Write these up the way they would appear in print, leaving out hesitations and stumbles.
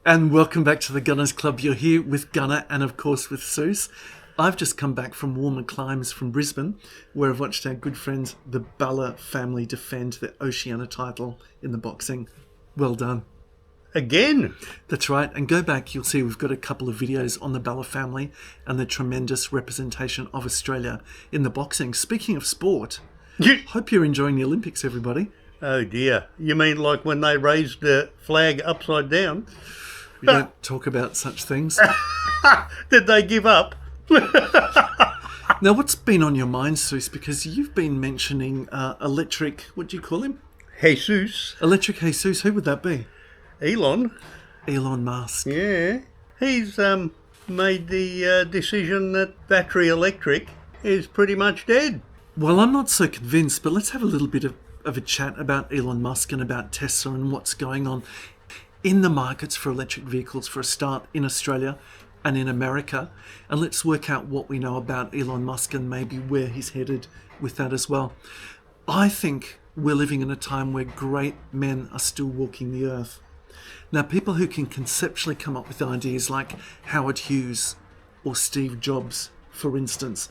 And welcome back to the Gunners Club. You're here with Gunner and, of course, with Seuss. I've just come back from warmer climes from Brisbane, where I've watched our good friends, the Balla family, defend their Oceania title in the boxing. Well done. Again? That's right. And go back, you'll see we've got a couple of videos on the Balla family and the tremendous representation of Australia in the boxing. Speaking of sport, hope you're enjoying the Olympics, everybody. Oh, dear. You mean like when they raised the flag upside down? We don't talk about such things. Did they give up? Now, what's been on your mind, Seuss? Because you've been mentioning electric, what do you call him? Jesus. Electric Jesus. Who would that be? Elon. Elon Musk. Yeah. He's made the decision that battery electric is pretty much dead. Well, I'm not so convinced, but let's have a little bit of a chat about Elon Musk and about Tesla and what's going on in the markets for electric vehicles for a start in Australia and in America. And let's work out what we know about Elon Musk and maybe where he's headed with that as well. I think we're living in a time where great men are still walking the earth. Now, people who can conceptually come up with ideas like Howard Hughes or Steve Jobs, for instance,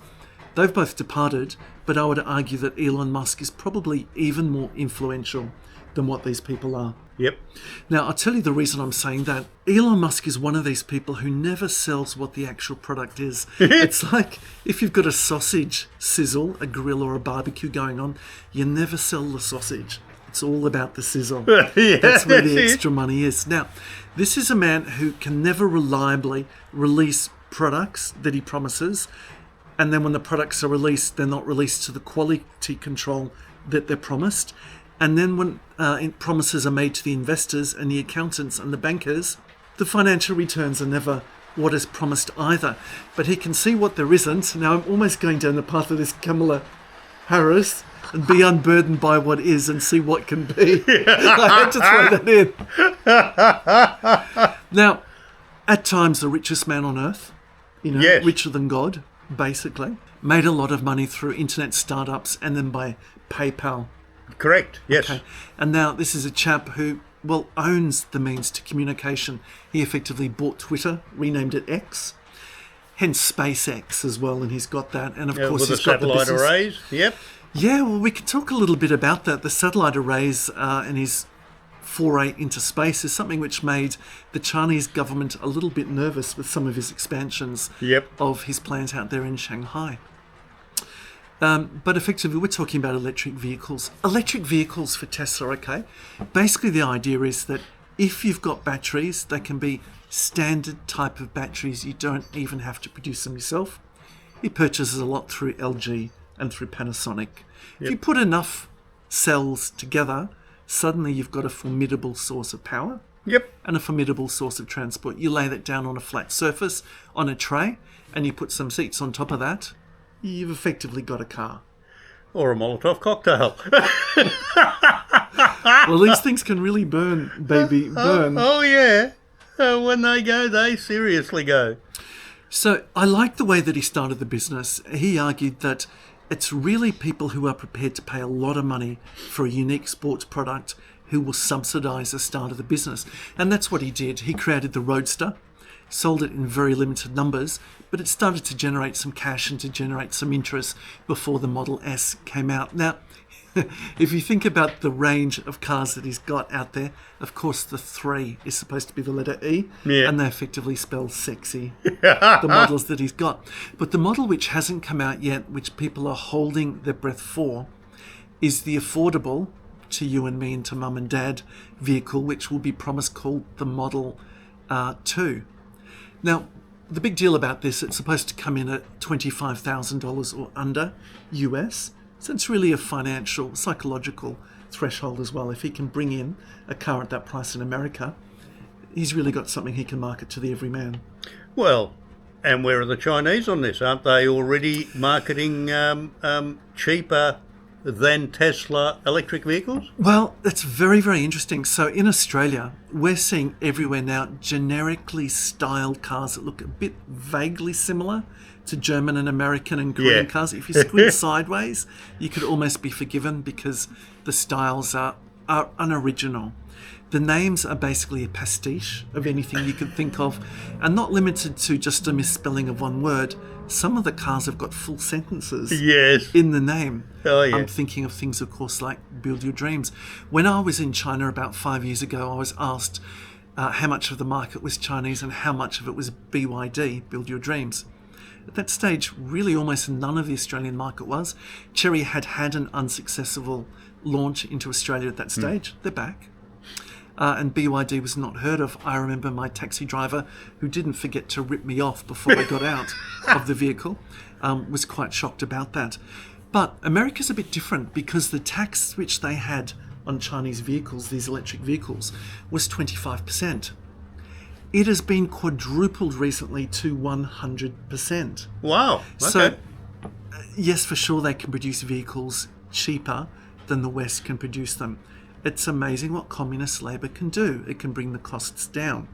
they've both departed, but I would argue that Elon Musk is probably even more influential than what these people are. Yep. Now, I'll tell you the reason I'm saying that. Elon Musk is one of these people who never sells what the actual product is. It's like if you've got a sausage sizzle, a grill or a barbecue going on, you never sell the sausage. It's all about the sizzle. Yeah, that's where the extra money is. Now, this is a man who can never reliably release products that he promises, and then when the products are released, they're not released to the quality control that they're promised. And then when promises are made to the investors and the accountants and the bankers, the financial returns are never what is promised either. But he can see what there isn't. Now, I'm almost going down the path of this Kamala Harris and be unburdened by what is and see what can be. I had to throw that in. Now, at times the richest man on earth, Yes. richer than God, basically, made a lot of money through internet startups and then by PayPal. Correct, yes. Okay. And now this is a chap who, owns the means to communication. He effectively bought Twitter, renamed it X, hence SpaceX as well, and he's got that. And of course, with he's the got the satellite business. arrays, yep. Yeah, well, we could talk a little bit about that. The satellite arrays and his foray into space is something which made the Chinese government a little bit nervous with some of his expansions of his plans out there in Shanghai. But effectively, we're talking about electric vehicles. Electric vehicles for Tesla, okay? Basically, the idea is that if you've got batteries, they can be standard type of batteries. You don't even have to produce them yourself. He purchases a lot through LG and through Panasonic. If you put enough cells together, suddenly you've got a formidable source of power and a formidable source of transport. You lay that down on a flat surface, on a tray, and you put some seats on top of that. You've effectively got a car. Or a Molotov cocktail. Well, these things can really burn, baby, burn. Oh, yeah. When they go, they seriously go. So I like the way that he started the business. He argued that it's really people who are prepared to pay a lot of money for a unique sports product who will subsidise the start of the business. And that's what he did. He created the Roadster, sold it in very limited numbers, but it started to generate some cash and to generate some interest before the Model S came out. Now, if you think about the range of cars that he's got out there, of course the 3 is supposed to be the letter E, and they effectively spell sexy, the models that he's got. But the model which hasn't come out yet, which people are holding their breath for, is the affordable, to you and me and to mum and dad, vehicle, which will be promised called the Model 2. Now, the big deal about this, it's supposed to come in at $25,000 or under US. So it's really a financial, psychological threshold as well. If he can bring in a car at that price in America, he's really got something he can market to the everyman. Well, and where are the Chinese on this? Aren't they already marketing cheaper than Tesla electric vehicles? Well, that's very, very interesting. So in Australia, we're seeing everywhere now generically styled cars that look a bit vaguely similar to German and American and Korean cars. If you squint sideways, you could almost be forgiven because the styles are unoriginal. The names are basically a pastiche of anything you could think of, and not limited to just a misspelling of one word. Some of the cars have got full sentences Yes. in the name. Oh, yeah. I'm thinking of things, of course, like Build Your Dreams. When I was in China about 5 years ago, I was asked how much of the market was Chinese and how much of it was BYD, Build Your Dreams. At that stage, really almost none of the Australian market was. Chery had an unsuccessful launch into Australia at that stage. They're back. And BYD was not heard of. I remember my taxi driver, who didn't forget to rip me off before I got out of the vehicle, was quite shocked about that. But America's a bit different because the tax which they had on Chinese vehicles, these electric vehicles, was 25%. It has been quadrupled recently to 100%. Wow. Okay. So, yes, for sure, they can produce vehicles cheaper than the West can produce them. It's amazing what communist Labour can do. It can bring the costs down.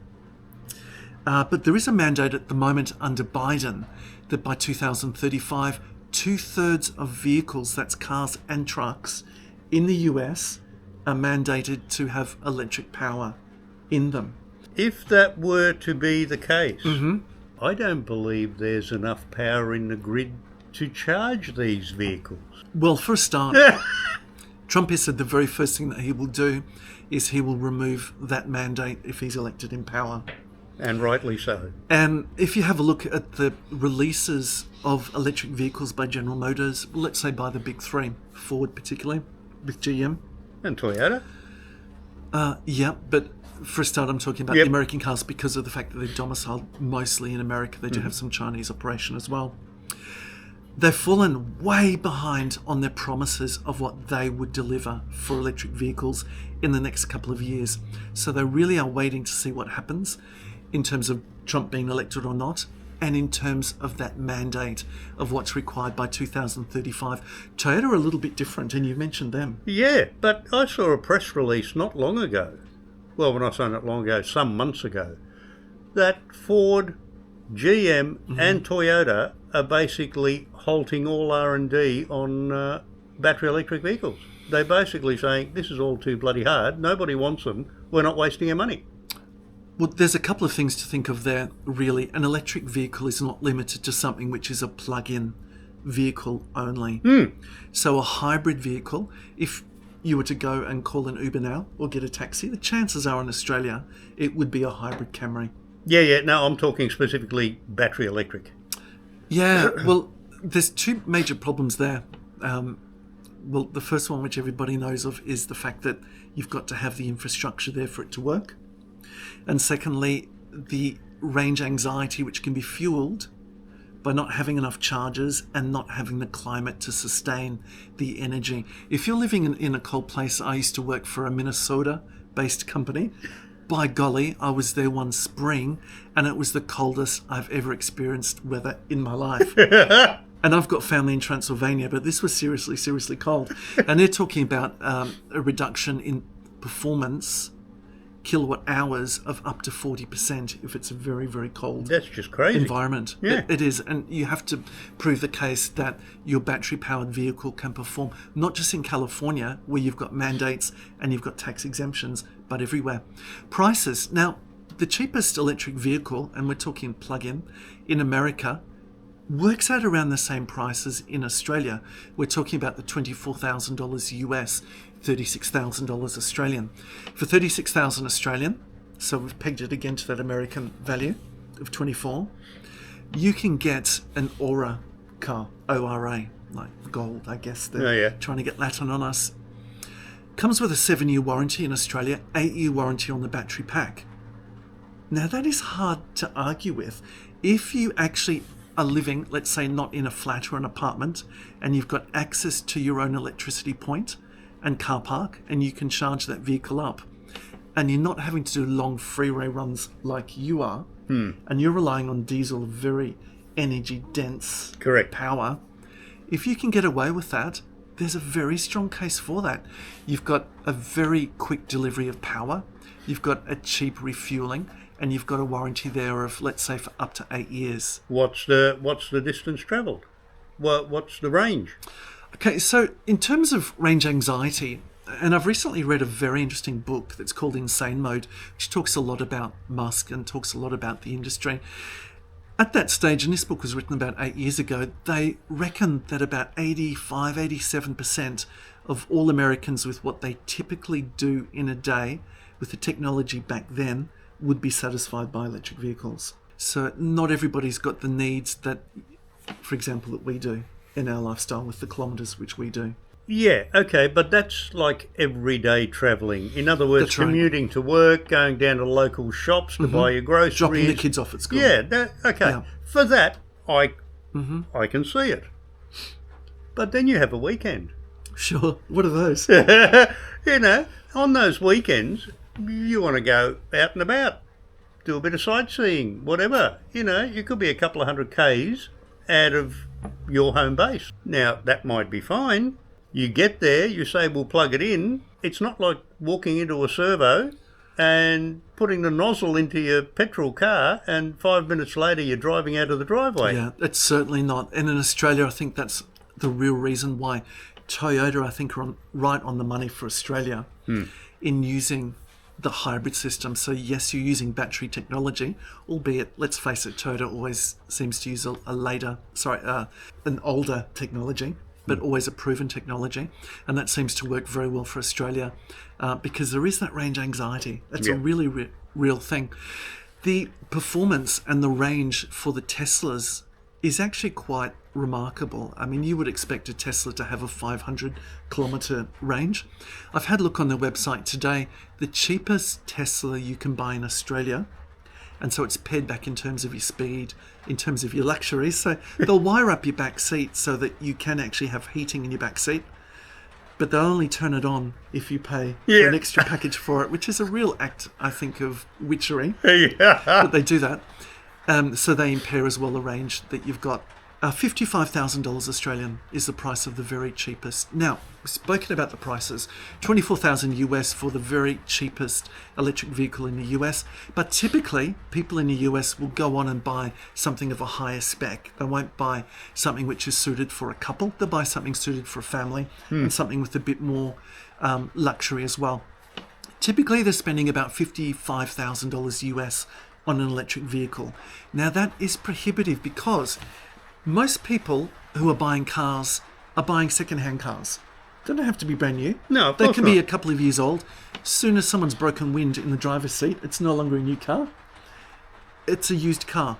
But there is a mandate at the moment under Biden that by 2035, 2/3 of vehicles, that's cars and trucks, in the US are mandated to have electric power in them. If that were to be the case, I don't believe there's enough power in the grid to charge these vehicles. Well, for a start, Trump has said the very first thing that he will do is he will remove that mandate if he's elected in power. And rightly so. And if you have a look at the releases of electric vehicles by General Motors, let's say by the big three, Ford particularly, with GM. And Toyota? Yeah, but for a start, I'm talking about the American cars because of the fact that they're domiciled mostly in America. They do have some Chinese operation as well. They've fallen way behind on their promises of what they would deliver for electric vehicles in the next couple of years. So they really are waiting to see what happens in terms of Trump being elected or not, and in terms of that mandate of what's required by 2035. Toyota are a little bit different, and you mentioned them. Yeah, but I saw a press release not long ago. Well, when I say not long ago, some months ago, that Ford, GM and Toyota are basically halting all R&D on battery electric vehicles. They're basically saying, this is all too bloody hard, nobody wants them, we're not wasting our money. Well, there's a couple of things to think of there, really. An electric vehicle is not limited to something which is a plug-in vehicle only. So a hybrid vehicle, if you were to go and call an Uber now or get a taxi, the chances are in Australia it would be a hybrid Camry. Yeah, no, I'm talking specifically battery electric. Yeah, well, there's two major problems there. Well, the first one, which everybody knows of, is the fact that you've got to have the infrastructure there for it to work. And secondly, the range anxiety, which can be fueled by not having enough chargers and not having the climate to sustain the energy. If you're living in a cold place, I used to work for a Minnesota-based company. By golly, I was there one spring, and it was the coldest I've ever experienced weather in my life. And I've got family in Transylvania, but this was seriously, seriously cold. And they're talking about a reduction in performance, kilowatt hours, of up to 40% if it's a very, very cold That's just crazy environment. Yeah. It is. And you have to prove the case that your battery-powered vehicle can perform, not just in California, where you've got mandates and you've got tax exemptions, but everywhere. Prices. Now, the cheapest electric vehicle, and we're talking plug-in, in America, works out around the same prices in Australia. We're talking about the $24,000 US, $36,000 Australian. For $36,000 Australian, so we've pegged it again to that American value of 24, you can get an Aura car, ORA, like gold, I guess. They're trying to get Latin on us. Comes with a 7-year warranty in Australia, 8-year warranty on the battery pack. Now that is hard to argue with. If you actually are living, let's say, not in a flat or an apartment, and you've got access to your own electricity point and car park, and you can charge that vehicle up, and you're not having to do long freeway runs like you are, and you're relying on diesel, very energy dense power, if you can get away with that, there's a very strong case for that. You've got a very quick delivery of power, you've got a cheap refueling, and you've got a warranty there of, let's say, for up to 8 years. What's the distance travelled? What's the range? Okay, so in terms of range anxiety, And I've recently read a very interesting book that's called Insane Mode, which talks a lot about Musk and talks a lot about the industry. At that stage, and this book was written about 8 years ago, they reckon that about 87% of all Americans with what they typically do in a day with the technology back then would be satisfied by electric vehicles. So not everybody's got the needs that, for example, that we do in our lifestyle with the kilometres which we do. Yeah, okay, but that's like everyday travelling. In other words, That's right. commuting to work, going down to local shops to buy your groceries. Dropping the kids off at school. Yeah, okay. Yeah. For that, I can see it. But then you have a weekend. Sure. What are those? You know, on those weekends, you want to go out and about, do a bit of sightseeing, whatever. You know, you could be a couple of 100 Ks out of your home base. Now, that might be fine. You get there, you say, we'll plug it in. It's not like walking into a servo and putting the nozzle into your petrol car and 5 minutes later you're driving out of the driveway. Yeah, it's certainly not. And in Australia, I think that's the real reason why Toyota, I think, are right on the money for Australia in using the hybrid system. So yes, you're using battery technology, albeit, let's face it, Toyota always seems to use an older technology, but always a proven technology. And that seems to work very well for Australia because there is that range anxiety. That's a really real thing. The performance and the range for the Teslas is actually quite remarkable. I mean, you would expect a Tesla to have a 500 kilometre range. I've had a look on their website today. The cheapest Tesla you can buy in Australia, and so it's pared back in terms of your speed, in terms of your luxuries. So they'll wire up your back seat so that you can actually have heating in your back seat, but they'll only turn it on if you pay for an extra package for it, which is a real act, I think, of witchery. But they do that. So they impair as well the range that you've got. $55,000 Australian is the price of the very cheapest. Now, we've spoken about the prices. $24,000 US for the very cheapest electric vehicle in the US. But typically, people in the US will go on and buy something of a higher spec. They won't buy something which is suited for a couple. They'll buy something suited for a family and something with a bit more luxury as well. Typically, they're spending about $55,000 US on an electric vehicle. Now, that is prohibitive because most people who are buying cars are buying second-hand cars. They don't have to be brand new. No, of they course can be not. a couple of years old. As soon as someone's broken wind in the driver's seat, it's no longer a new car. It's a used car.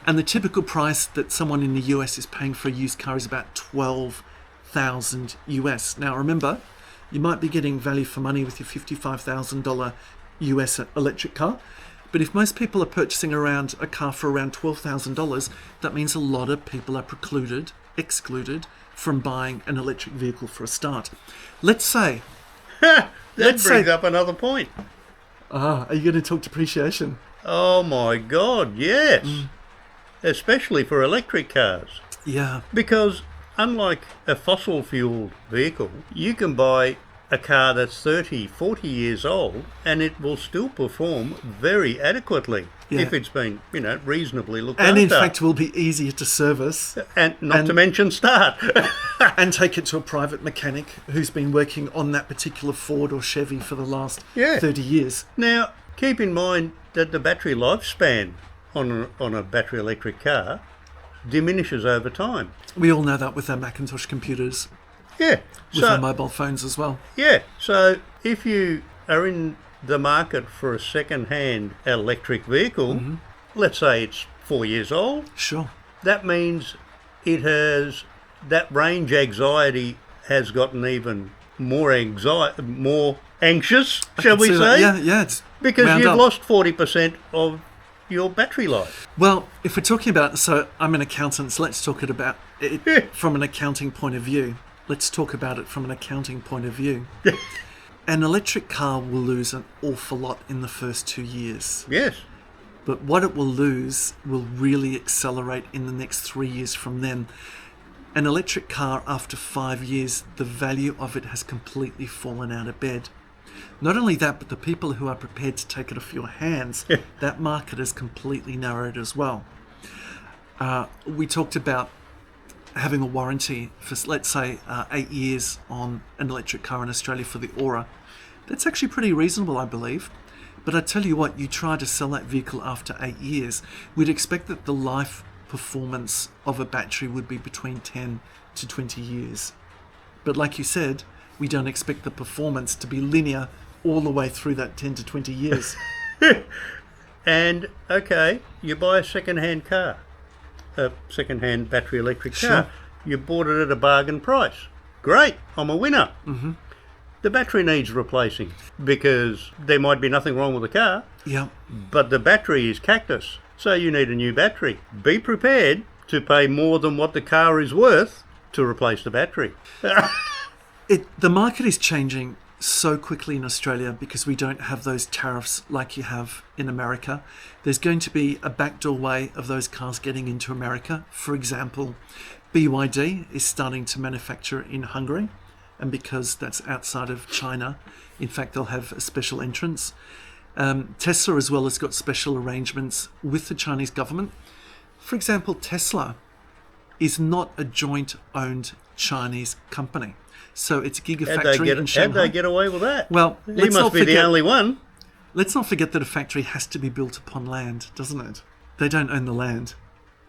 And the typical price that someone in the US is paying for a used car is about $12,000 US. Now, remember, you might be getting value for money with your $55,000 US electric car. But if most people are purchasing around a car for around $12,000, that means a lot of people are excluded from buying an electric vehicle for a start. Let's say... That brings up another point. are you going to talk depreciation? Oh my God, yes. Especially for electric cars. Yeah. Because unlike a fossil fueled vehicle, you can buy a car that's 30, 40 years old and it will still perform very adequately if it's been, reasonably looked after. And in fact will be easier to service. And not to mention start. And take it to a private mechanic who's been working on that particular Ford or Chevy for the last 30 years. Now, keep in mind that the battery lifespan on a battery electric car diminishes over time. We all know that with our Macintosh computers. Yeah. With our mobile phones as well. Yeah. So if you are in the market for a second-hand electric vehicle, let's say it's 4 years old. Sure. That means that range anxiety has gotten even more anxious, shall we say? Yeah, it's because you've lost 40% of your battery life. Well, if we're talking about, so I'm an accountant, so let's talk about it from an accounting point of view. Let's talk about it from an accounting point of view. An electric car will lose an awful lot in the first 2 years. Yes. But what it will lose will really accelerate in the next 3 years from then. An electric car, after 5 years, the value of it has completely fallen out of bed. Not only that, but the people who are prepared to take it off your hands, that market is completely narrowed as well. We talked about having a warranty for, let's say, 8 years on an electric car in Australia for the Aura, that's actually pretty reasonable, I believe. But I tell you what, you try to sell that vehicle after 8 years, we'd expect that the life performance of a battery would be between 10 to 20 years. But like you said, we don't expect the performance to be linear all the way through that 10 to 20 years. And, okay, you buy a second-hand car, a second-hand battery electric car. Sure. You bought it at a bargain price. Great, I'm a winner. Mm-hmm. The battery needs replacing because there might be nothing wrong with the car, Yeah. but the battery is cactus, so you need a new battery. Be prepared to pay more than what the car is worth to replace the battery. The market is changing so quickly in Australia because we don't have those tariffs like you have in America. There's going to be a backdoor way of those cars getting into America. For example, BYD is starting to manufacture in Hungary, and because that's outside of China, in fact, they'll have a special entrance. Tesla as well has got special arrangements with the Chinese government. For example, Tesla is not a joint-owned Chinese company. So it's a gigafactory in Shanghai. How'd they get away with that? Well, he must be the only one. Let's not forget that a factory has to be built upon land, doesn't it? They don't own the land.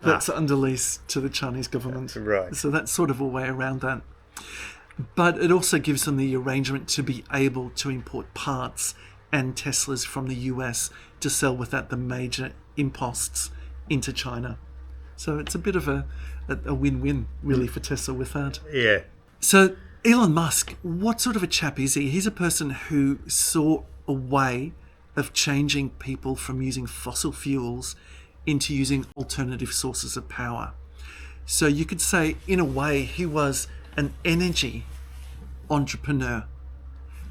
That's under lease to the Chinese government. Right. So that's sort of a way around that. But it also gives them the arrangement to be able to import parts and Teslas from the US to sell without the major imposts into China. So it's a bit of a win-win, really, for Tesla with that. Yeah. So Elon Musk, what sort of a chap is he? He's a person who saw a way of changing people from using fossil fuels into using alternative sources of power. So you could say, in a way, he was an energy entrepreneur.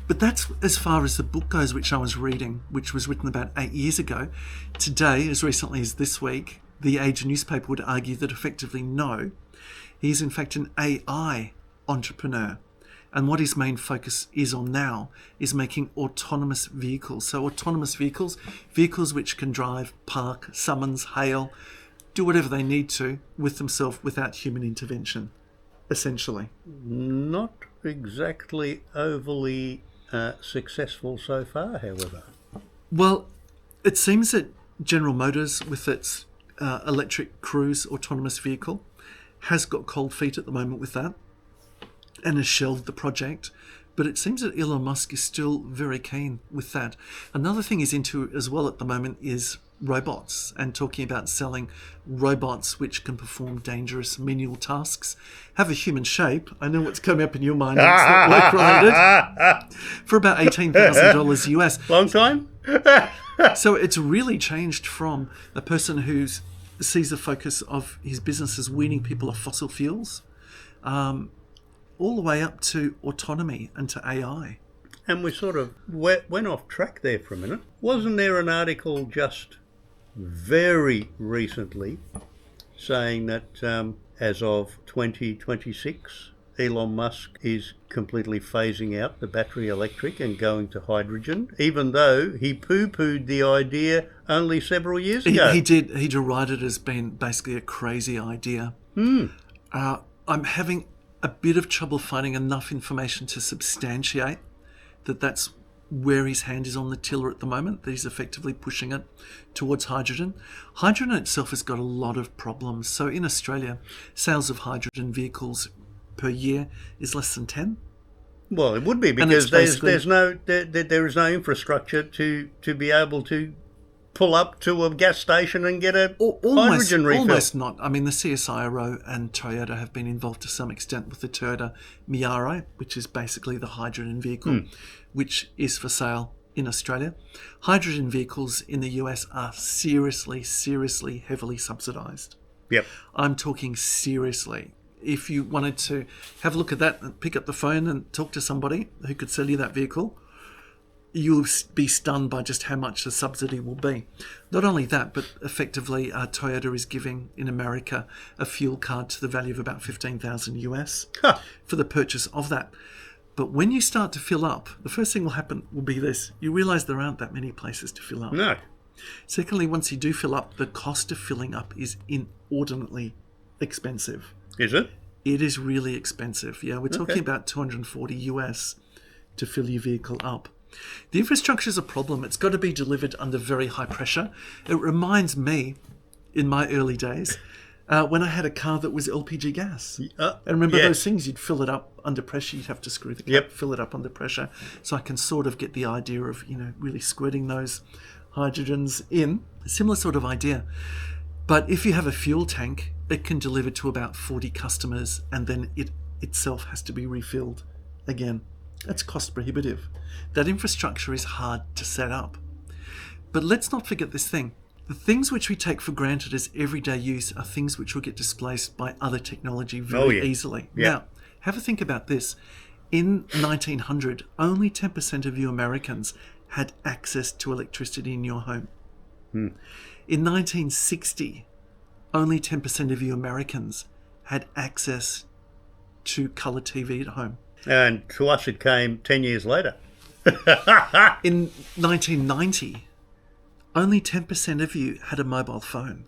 But that's as far as the book goes, which I was reading, which was written about 8 years ago. Today, as recently as this week, the Age newspaper would argue that effectively no, he's in fact an AI entrepreneur. And what his main focus is on now is making autonomous vehicles. So autonomous vehicles which can drive, park, summons, hail, do whatever they need to with themselves without human intervention, essentially. Not exactly overly successful so far, however. Well, it seems that General Motors, with its electric cruise autonomous vehicle, has got cold feet at the moment with that and has shelved the project. But it seems that Elon Musk is still very keen with that. Another thing he's into as well at the moment is robots, and talking about selling robots which can perform dangerous menial tasks, have a human shape. I know what's coming up in your mind. It's not work-related. For about $18,000 US. Long time? So it's really changed from a person who sees the focus of his business as weaning people off fossil fuels, all the way up to autonomy and to AI. And we sort of went off track there for a minute. Wasn't there an article just very recently saying that as of 2026, Elon Musk is completely phasing out the battery electric and going to hydrogen, even though he poo-pooed the idea only several years ago? He did. He derided it as being basically a crazy idea. I'm having a bit of trouble finding enough information to substantiate that that's where his hand is on the tiller at the moment, that he's effectively pushing it towards hydrogen. Hydrogen itself has got a lot of problems. So in Australia, sales of hydrogen vehicles per year is less than 10. Well, it would be because there is no infrastructure to be able to pull up to a gas station and get a hydrogen refill. Almost not. I mean, the CSIRO and Toyota have been involved to some extent with the Toyota Mirai, which is basically the hydrogen vehicle, which is for sale in Australia. Hydrogen vehicles in the US are seriously, seriously heavily subsidised. Yep. I'm talking seriously. If you wanted to have a look at that and pick up the phone and talk to somebody who could sell you that vehicle, you'll be stunned by just how much the subsidy will be. Not only that, but effectively Toyota is giving in America a fuel card to the value of about $15,000 US for the purchase of that. But when you start to fill up, the first thing will happen will be this. You realise there aren't that many places to fill up. No. Secondly, once you do fill up, the cost of filling up is inordinately expensive. Is it? It is really expensive. Yeah, we're talking Okay. about 240 US to fill your vehicle up. The infrastructure is a problem. It's got to be delivered under very high pressure. It reminds me, in my early days, when I had a car that was LPG gas. And remember yes. those things? You'd fill it up under pressure. You'd have to screw the cap, Yep. fill it up under pressure. So I can sort of get the idea of, really squirting those hydrogens in. A similar sort of idea. But if you have a fuel tank, it can deliver to about 40 customers, and then it itself has to be refilled again. That's cost prohibitive. That infrastructure is hard to set up. But let's not forget this thing. The things which we take for granted as everyday use are things which will get displaced by other technology very easily. Yeah. Now, have a think about this. In 1900, only 10% of you Americans had access to electricity in your home. In 1960, only 10% of you Americans had access to colour TV at home. And to us, it came 10 years later. In 1990, only 10% of you had a mobile phone.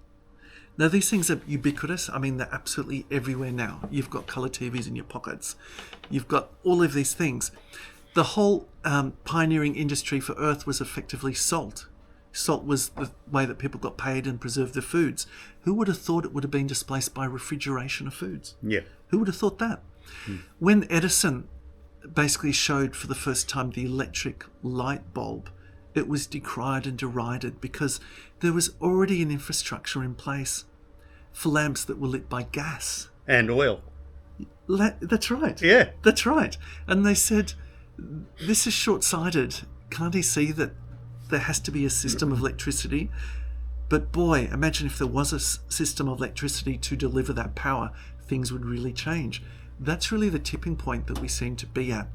Now, these things are ubiquitous. I mean, they're absolutely everywhere now. You've got colour TVs in your pockets. You've got all of these things. The whole pioneering industry for Earth was effectively salt. Salt was the way that people got paid and preserved their foods. Who would have thought it would have been displaced by refrigeration of foods? Yeah. Who would have thought that? When Edison basically showed for the first time the electric light bulb, it was decried and derided because there was already an infrastructure in place for lamps that were lit by gas. And oil. That's right. Yeah. That's right. And they said, this is short-sighted. Can't he see that there has to be a system of electricity? But boy, imagine if there was a system of electricity to deliver that power, things would really change. That's really the tipping point that we seem to be at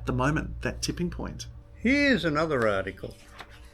the moment, that tipping point. Here's another article.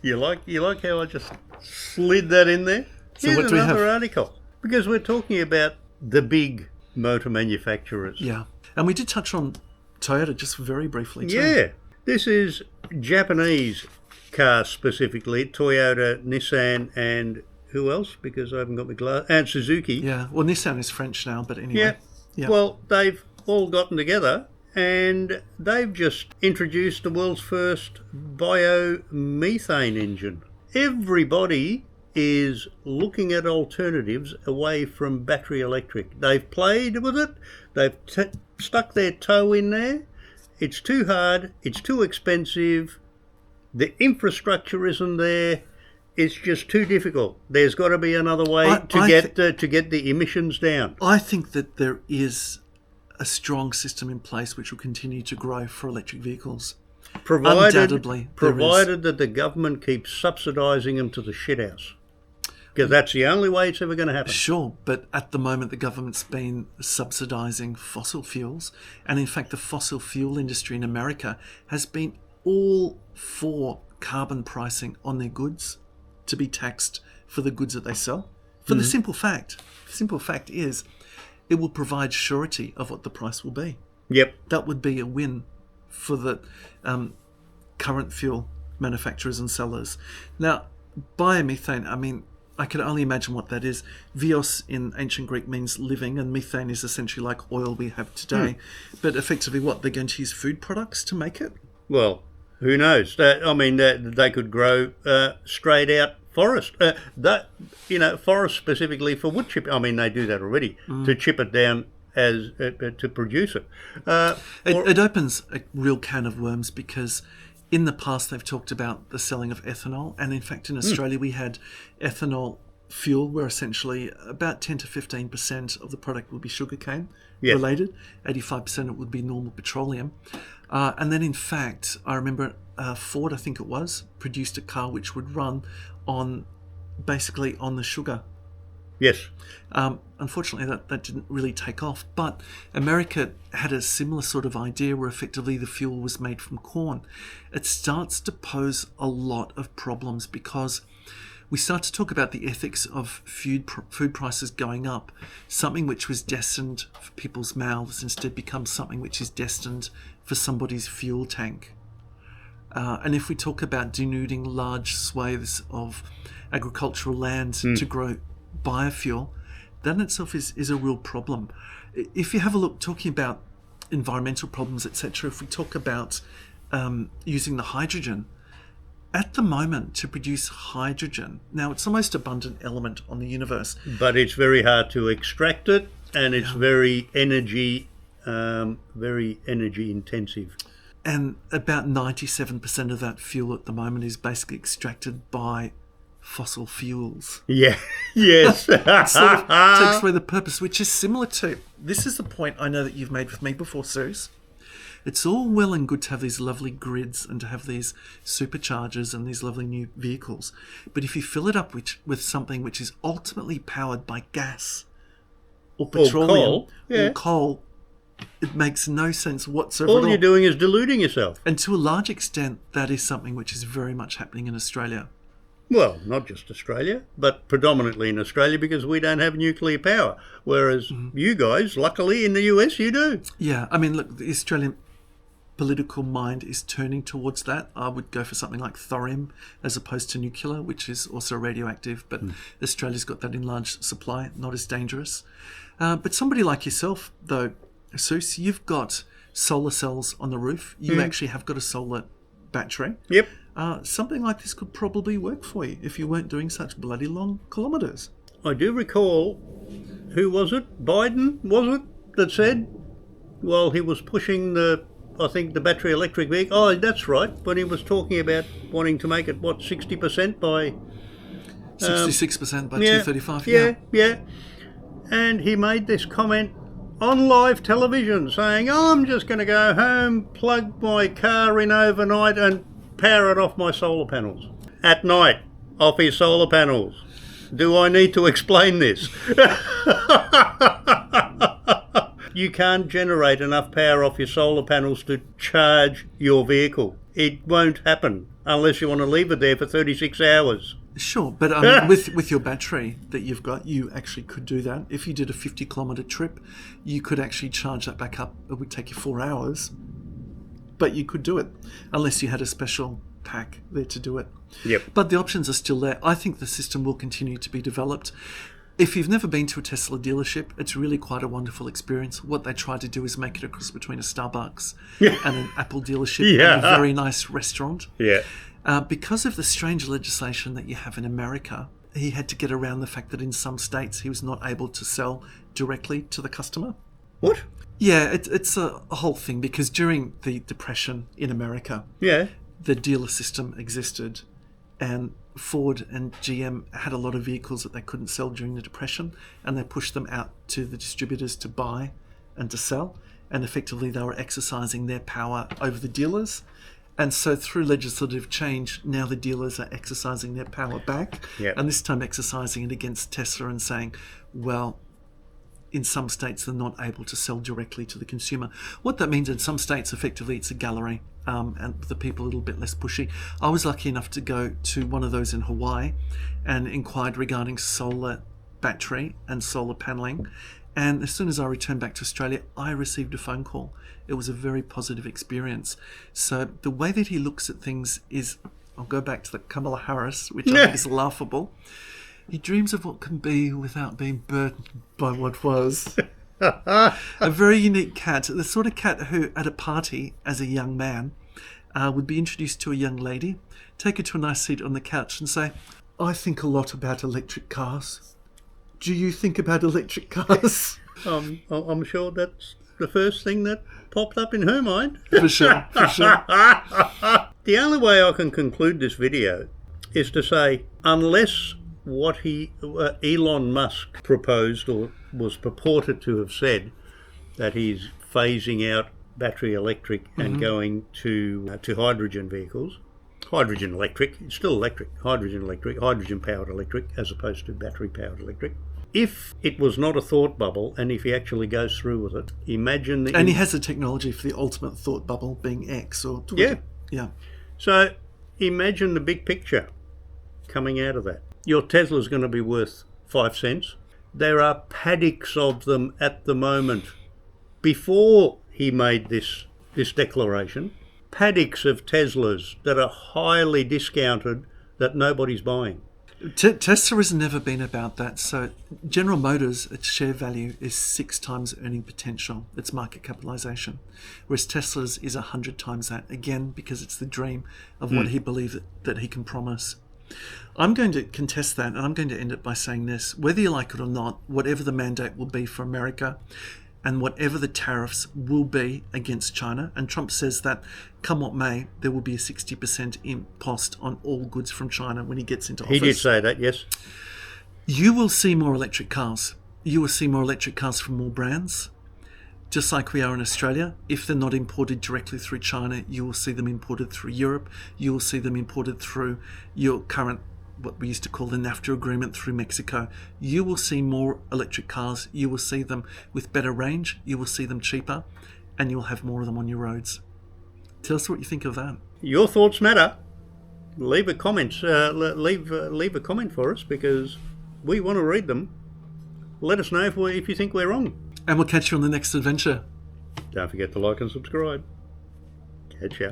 You like how I just slid that in there? So Here's what do we another have? article. Because we're talking about the big motor manufacturers. Yeah. And we did touch on Toyota just very briefly too. Yeah. This is Japanese cars specifically, Toyota, Nissan, and who else? Because I haven't got my glass. And Suzuki. Yeah. Well, Nissan is French now, but anyway. Yeah. Well, they've all gotten together and they've just introduced the world's first biomethane engine. Everybody is looking at alternatives away from battery electric. They've played with it. They've stuck their toe in there. It's too hard. It's too expensive. The infrastructure isn't there. It's just too difficult. There's got to be another way to get the emissions down. I think that there is a strong system in place which will continue to grow for electric vehicles. Undoubtedly, provided that the government keeps subsidising them to the shithouse. Because that's the only way it's ever going to happen. Sure, but at the moment the government's been subsidising fossil fuels, and in fact the fossil fuel industry in America has been all for carbon pricing on their goods to be taxed for the goods that they sell. For the simple fact is it will provide surety of what the price will be. Yep. That would be a win for the current fuel manufacturers and sellers. Now, biomethane, I mean, I can only imagine what that is. Vios in ancient Greek means living, and methane is essentially like oil we have today. But effectively what, they're going to use food products to make it? Well, who knows? They could grow straight out forest. Forest specifically for wood chip. I mean, they do that already to chip it down as to produce it. It opens a real can of worms because in the past they've talked about the selling of ethanol, and in fact in Australia we had ethanol fuel where essentially about 10 to 15% of the product would be sugarcane related, 85% it would be normal petroleum. And then in fact, I remember Ford, I think it was, produced a car which would run on the sugar. Yes. Unfortunately, that didn't really take off. But America had a similar sort of idea where effectively the fuel was made from corn. It starts to pose a lot of problems because we start to talk about the ethics of food prices going up. Something which was destined for people's mouths instead becomes something which is destined for somebody's fuel tank. And if we talk about denuding large swathes of agricultural land to grow biofuel, that in itself is a real problem. if you have a look, talking about environmental problems, etc., if we talk about using the hydrogen, at the moment to produce hydrogen, now it's the most abundant element on the universe. But it's very hard to extract it, and it's very energy intensive. And about 97% of that fuel at the moment is basically extracted by fossil fuels. Yeah, yes. It sort of takes away the purpose, which is similar to, this is the point I know that you've made with me before, Suze. It's all well and good to have these lovely grids and to have these superchargers and these lovely new vehicles. But if you fill it up with something which is ultimately powered by gas or petroleum or coal, it makes no sense whatsoever. All you're doing is deluding yourself. And to a large extent, that is something which is very much happening in Australia. Well, not just Australia, but predominantly in Australia, because we don't have nuclear power. Whereas you guys, luckily in the US, you do. Yeah, I mean, look, the Australian political mind is turning towards that. I would go for something like thorium as opposed to nuclear, which is also radioactive, but Australia's got that in large supply, not as dangerous. But somebody like yourself, though, Suze, you've got solar cells on the roof. You actually have got a solar battery. Yep. Something like this could probably work for you if you weren't doing such bloody long kilometres. I do recall, who was it? Biden, was it, that said, while he was pushing the battery electric vehicle. Oh, that's right. When he was talking about wanting to make it, 60% by... 66% by 235. Yeah. And he made this comment on live television saying, I'm just going to go home, plug my car in overnight and power it off my solar panels. At night, off his solar panels. Do I need to explain this? You can't generate enough power off your solar panels to charge your vehicle. It won't happen unless you want to leave it there for 36 hours. Sure, but with your battery that you've got, you actually could do that. If you did a 50-kilometre trip, you could actually charge that back up. It would take you 4 hours, but you could do it, unless you had a special pack there to do it. Yep. But the options are still there. I think the system will continue to be developed. If you've never been to a Tesla dealership, it's really quite a wonderful experience. What they try to do is make it a cross between a Starbucks and an Apple dealership and a very nice restaurant. Yeah. Because of the strange legislation that you have in America, he had to get around the fact that in some states he was not able to sell directly to the customer. What? Yeah, it's a whole thing, because during the Depression in America, the dealer system existed, and Ford and GM had a lot of vehicles that they couldn't sell during the Depression, and they pushed them out to the distributors to buy and to sell, and effectively they were exercising their power over the dealers. And so through legislative change, now the dealers are exercising their power back, and this time exercising it against Tesla and saying, well, in some states they're not able to sell directly to the consumer. What that means in some states, effectively, it's a gallery, and the people a little bit less pushy. I was lucky enough to go to one of those in Hawaii and inquired regarding solar battery and solar paneling. And as soon as I returned back to Australia, I received a phone call. It was a very positive experience. So the way that he looks at things is, I'll go back to the Kamala Harris, which I think is laughable. He dreams of what can be without being burdened by what was. A very unique cat, the sort of cat who, at a party as a young man, would be introduced to a young lady, take her to a nice seat on the couch and say, I think a lot about electric cars. Do you think about electric cars? I'm sure that's the first thing that popped up in her mind. For sure. The only way I can conclude this video is to say, unless what Elon Musk proposed or was purported to have said, that he's phasing out battery electric and going to hydrogen vehicles. Hydrogen electric, it's still electric, hydrogen powered electric as opposed to battery powered electric. If it was not a thought bubble, and if he actually goes through with it, imagine and he has the technology for the ultimate thought bubble being X or Twitter. Yeah. So imagine the big picture coming out of that. Your Tesla's going to be worth 5 cents. There are paddocks of them at the moment. Before he made this declaration, paddocks of Teslas that are highly discounted that nobody's buying. Tesla has never been about that. So General Motors, its share value is 6 times earning potential, its market capitalization, whereas Tesla's is 100 times that, again, because it's the dream of what he believes that he can promise. I'm going to contest that, and I'm going to end it by saying this. Whether you like it or not, whatever the mandate will be for America, and whatever the tariffs will be against China, and Trump says that, come what may, there will be a 60% impost on all goods from China when he gets into office. He did say that, yes. You will see more electric cars. You will see more electric cars from more brands. Just like we are in Australia, if they're not imported directly through China, you will see them imported through Europe. You will see them imported through your current, what we used to call the NAFTA agreement, through Mexico. You will see more electric cars. You will see them with better range. You will see them cheaper, and you will have more of them on your roads. Tell us what you think of that. Your thoughts matter. Leave a comment. Leave a comment for us, because we want to read them. Let us know if you think we're wrong. And we'll catch you on the next adventure. Don't forget to like and subscribe. Catch ya.